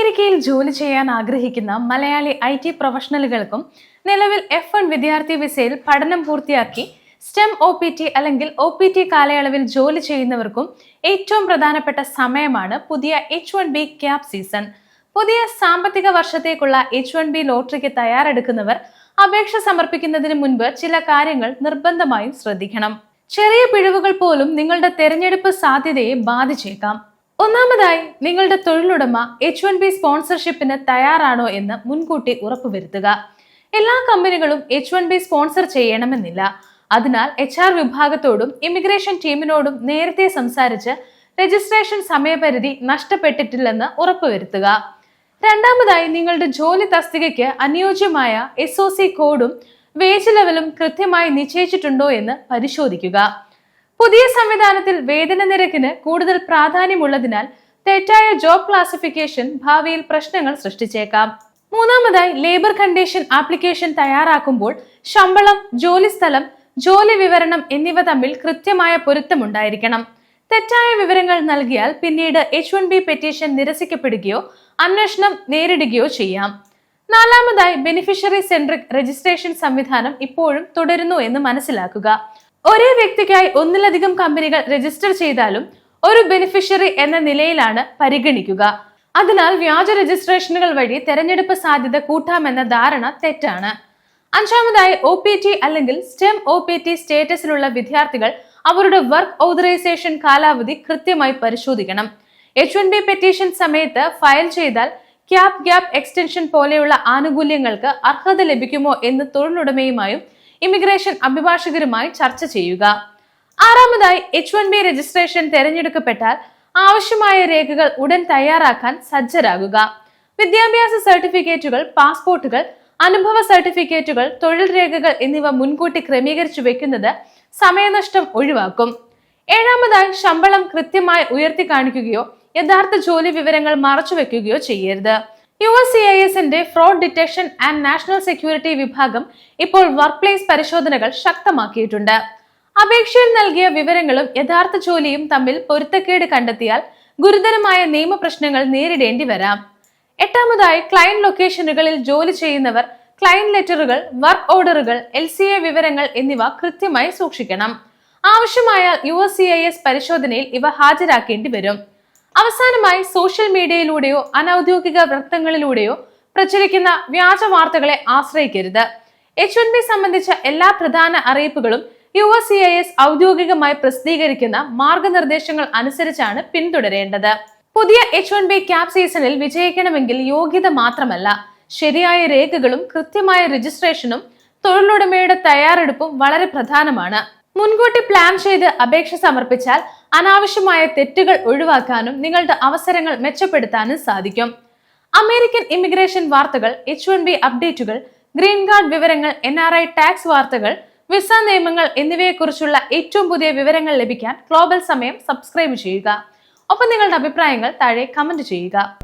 അമേരിക്കയിൽ ജോലി ചെയ്യാൻ ആഗ്രഹിക്കുന്ന മലയാളി IT പ്രൊഫഷണലുകൾക്കും നിലവിൽ F1 വിദ്യാർത്ഥി വിസയിൽ പഠനം പൂർത്തിയാക്കി STEM OPT അല്ലെങ്കിൽ OPT കാലയളവിൽ ജോലി ചെയ്യുന്നവർക്കും ഏറ്റവും പ്രധാനപ്പെട്ട സമയമാണ് പുതിയ H1B ക്യാപ് സീസൺ. പുതിയ സാമ്പത്തിക വർഷത്തേക്കുള്ള H1B ലോട്ടറിക്ക് തയ്യാറെടുക്കുന്നവർ അപേക്ഷ സമർപ്പിക്കുന്നതിന് മുൻപ് ചില കാര്യങ്ങൾ നിർബന്ധമായും ശ്രദ്ധിക്കണം. ചെറിയ പിഴവുകൾ പോലും നിങ്ങളുടെ തെരഞ്ഞെടുപ്പ് സാധ്യതയെ ബാധിച്ചേക്കാം. ഒന്നാമതായി, നിങ്ങളുടെ തൊഴിലുടമ H1B സ്പോൺസർഷിപ്പിന് തയ്യാറാണോ എന്ന് മുൻകൂട്ടി ഉറപ്പുവരുത്തുക. എല്ലാ കമ്പനികളും H1B സ്പോൺസർ ചെയ്യണമെന്നില്ല. അതിനാൽ HR വിഭാഗത്തോടും ഇമിഗ്രേഷൻ ടീമിനോടും നേരത്തെ സംസാരിച്ച് രജിസ്ട്രേഷൻ സമയപരിധി നഷ്ടപ്പെട്ടിട്ടില്ലെന്ന് ഉറപ്പുവരുത്തുക. രണ്ടാമതായി, നിങ്ങളുടെ ജോലി തസ്തികയ്ക്ക് അനുയോജ്യമായ SOC കോഡും വേജ് ലെവലും കൃത്യമായി നിശ്ചയിച്ചിട്ടുണ്ടോ എന്ന് പരിശോധിക്കുക. പുതിയ സംവിധാനത്തിൽ വേതന നിരക്കിന് കൂടുതൽ പ്രാധാന്യമുള്ളതിനാൽ തെറ്റായ ജോബ് ക്ലാസിഫിക്കേഷൻ ഭാവിയിൽ പ്രശ്നങ്ങൾ സൃഷ്ടിച്ചേക്കാം. മൂന്നാമതായി, ലേബർ കണ്ടീഷൻ ആപ്ലിക്കേഷൻ തയ്യാറാക്കുമ്പോൾ ശമ്പളം, ജോലിസ്ഥലം, ജോലി വിവരണം എന്നിവ തമ്മിൽ കൃത്യമായ പൊരുത്തമുണ്ടായിരിക്കണം. തെറ്റായ വിവരങ്ങൾ നൽകിയാൽ പിന്നീട് H1B പെറ്റീഷൻ നിരസിക്കപ്പെടുകയോ അന്വേഷണം നേരിടുകയോ ചെയ്യാം. നാലാമതായി, ബെനിഫിഷ്യറി സെൻട്രിക് രജിസ്ട്രേഷൻ സംവിധാനം ഇപ്പോഴും തുടരുന്നു എന്ന് മനസ്സിലാക്കുക. ഒരേ വ്യക്തിക്കായി ഒന്നിലധികം കമ്പനികൾ രജിസ്റ്റർ ചെയ്താലും ഒരു ബെനിഫിഷ്യറി എന്ന നിലയിലാണ് പരിഗണിക്കുക. അതിനാൽ വ്യാജ രജിസ്ട്രേഷനുകൾ വഴി തെരഞ്ഞെടുപ്പ് സാധ്യത കൂട്ടാമെന്ന ധാരണ തെറ്റാണ്. അഞ്ചാമതായി, OPT അല്ലെങ്കിൽ STEM OPT സ്റ്റേറ്റസിലുള്ള വിദ്യാർത്ഥികൾ അവരുടെ വർക്ക് ഓതറൈസേഷൻ കാലാവധി കൃത്യമായി പരിശോധിക്കണം. H1B പെറ്റീഷൻ സമയത്ത് ഫയൽ ചെയ്താൽ ഗ്യാപ്പ് എക്സ്റ്റൻഷൻ പോലെയുള്ള ആനുകൂല്യങ്ങൾക്ക് അർഹത ലഭിക്കുമോ എന്ന് തൊഴിലുടമയുമായും ഇമിഗ്രേഷൻ അഭിഭാഷകരുമായി ചർച്ച ചെയ്യുക. ആറാമതായി, H1B രജിസ്ട്രേഷൻ തിരഞ്ഞെടുക്കപ്പെട്ടാൽ ആവശ്യമായ രേഖകൾ ഉടൻ തയ്യാറാക്കാൻ സജ്ജരാകുക. വിദ്യാഭ്യാസ സർട്ടിഫിക്കറ്റുകൾ, പാസ്പോർട്ടുകൾ, അനുഭവ സർട്ടിഫിക്കറ്റുകൾ, തൊഴിൽ രേഖകൾ എന്നിവ മുൻകൂട്ടി ക്രമീകരിച്ചു വെക്കുന്നത് സമയനഷ്ടം ഒഴിവാക്കും. ഏഴാമതായി, ശമ്പളം കൃത്യമായി ഉയർത്തി കാണിക്കുകയോ യഥാർത്ഥ ജോലി വിവരങ്ങൾ മറച്ചുവെക്കുകയോ ചെയ്യരുത്. USCISന്റെ fraud detection and national security വിഭാഗം ഇപ്പോൾ വർക്ക് പ്ലേസ് പരിശോധനകൾ ശക്തമാക്കിയിട്ടുണ്ട്. അപേക്ഷയിൽ നൽകിയ വിവരങ്ങളും യഥാർത്ഥ ജോലിയും തമ്മിൽ പൊരുത്തക്കേട് കണ്ടെത്തിയാൽ ഗുരുതരമായ നിയമപ്രശ്നങ്ങൾ നേരിടേണ്ടി വരാം. എട്ടാമതായി, ക്ലയന്റ് ലൊക്കേഷനുകളിൽ ജോലി ചെയ്യുന്നവർ ക്ലയന്റ് ലെറ്ററുകൾ, വർക്ക് ഓർഡറുകൾ, LCA വിവരങ്ങൾ എന്നിവ കൃത്യമായി സൂക്ഷിക്കണം. ആവശ്യമായാൽ USCIS പരിശോധനയിൽ ഇവ ഹാജരാക്കേണ്ടി വരും. അവസാനമായി, സോഷ്യൽ മീഡിയയിലൂടെയോ അനൌദ്യോഗിക വൃത്തങ്ങളിലൂടെയോ പ്രചരിക്കുന്ന വ്യാജ വാർത്തകളെ ആശ്രയിക്കരുത്. H1B സംബന്ധിച്ച എല്ലാ പ്രധാന അറിയിപ്പുകളും USCIS ഔദ്യോഗികമായി പ്രസിദ്ധീകരിക്കുന്ന മാർഗനിർദ്ദേശങ്ങൾ അനുസരിച്ചാണ് പിന്തുടരേണ്ടത്. പുതിയ H1B ക്യാപ് സീസണിൽ വിജയിക്കണമെങ്കിൽ യോഗ്യത മാത്രമല്ല, ശരിയായ രേഖകളും കൃത്യമായ രജിസ്ട്രേഷനും തൊഴിലുടമയുടെ തയ്യാറെടുപ്പും വളരെ പ്രധാനമാണ്. മുൻകൂട്ടി പ്ലാൻ ചെയ്ത് അപേക്ഷ സമർപ്പിച്ചാൽ അനാവശ്യമായ തെറ്റുകൾ ഒഴിവാക്കാനും നിങ്ങളുടെ അവസരങ്ങൾ മെച്ചപ്പെടുത്താനും സാധിക്കും. അമേരിക്കൻ ഇമിഗ്രേഷൻ വാർത്തകൾ, H1B അപ്ഡേറ്റുകൾ, ഗ്രീൻ കാർഡ് വിവരങ്ങൾ, NRI ടാക്സ് വാർത്തകൾ, വിസ നിയമങ്ങൾ എന്നിവയെക്കുറിച്ചുള്ള ഏറ്റവും പുതിയ വിവരങ്ങൾ ലഭിക്കാൻ ഗ്ലോബൽ സമയം സബ്സ്ക്രൈബ് ചെയ്യുക. ഒപ്പം നിങ്ങളുടെ അഭിപ്രായങ്ങൾ താഴെ കമന്റ് ചെയ്യുക.